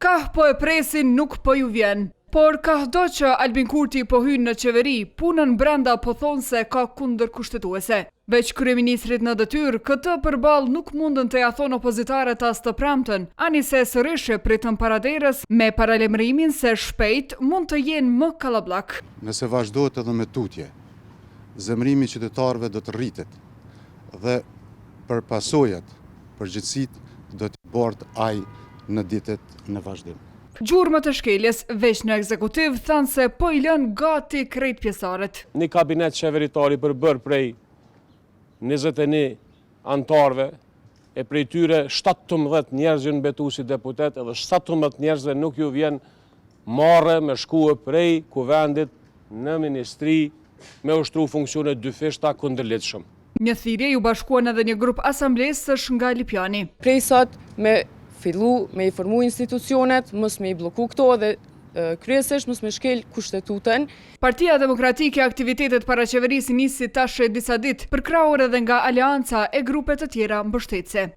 Kah po e presin, nuk po ju vjen. Por ka do që Albin Kurti po hynë në qeveri, punën brenda po thonë se ka kundër kushtetuese. Veç kryeministrit në detyrë, këtë përball nuk mundën të ja thonë opozitarët as të premten, ani se sërish e pritën paraderës me paralemrimin se shpejt mund të jenë më kallabllak. Nëse vazhdohet edhe me tutje, zemrimi i qytetarëve do të rritet dhe për pasojat, përgjegjësitë do të bart ai në ditët në vazhdim. Gjurmët e shkeljes veç në ekzekutiv thanë se po i lën gati krejt pjesarët. Një kabinet qeveritari përbër prej 21 antarëve e prej tyre 17 njerëz janë mbetuar si deputet edhe 17 njerëzve nuk ju vjen marrë me shkuë prej kuvendit në ministri me ushtru funksione dyfishta kundërlidhshëm. Një thirrje ju bashkuan edhe një grup asamblesësh nga Lipjani. Prej sot me fillu me i formu institucionet, mos me i bloku këto dhe kryesisht mos me shkel kushtetutën. Partia Demokratike aktivitetet para qeverisë nisi tash disa ditë, përkrahur edhe nga aleanca e grupe të tjera mbështetëse.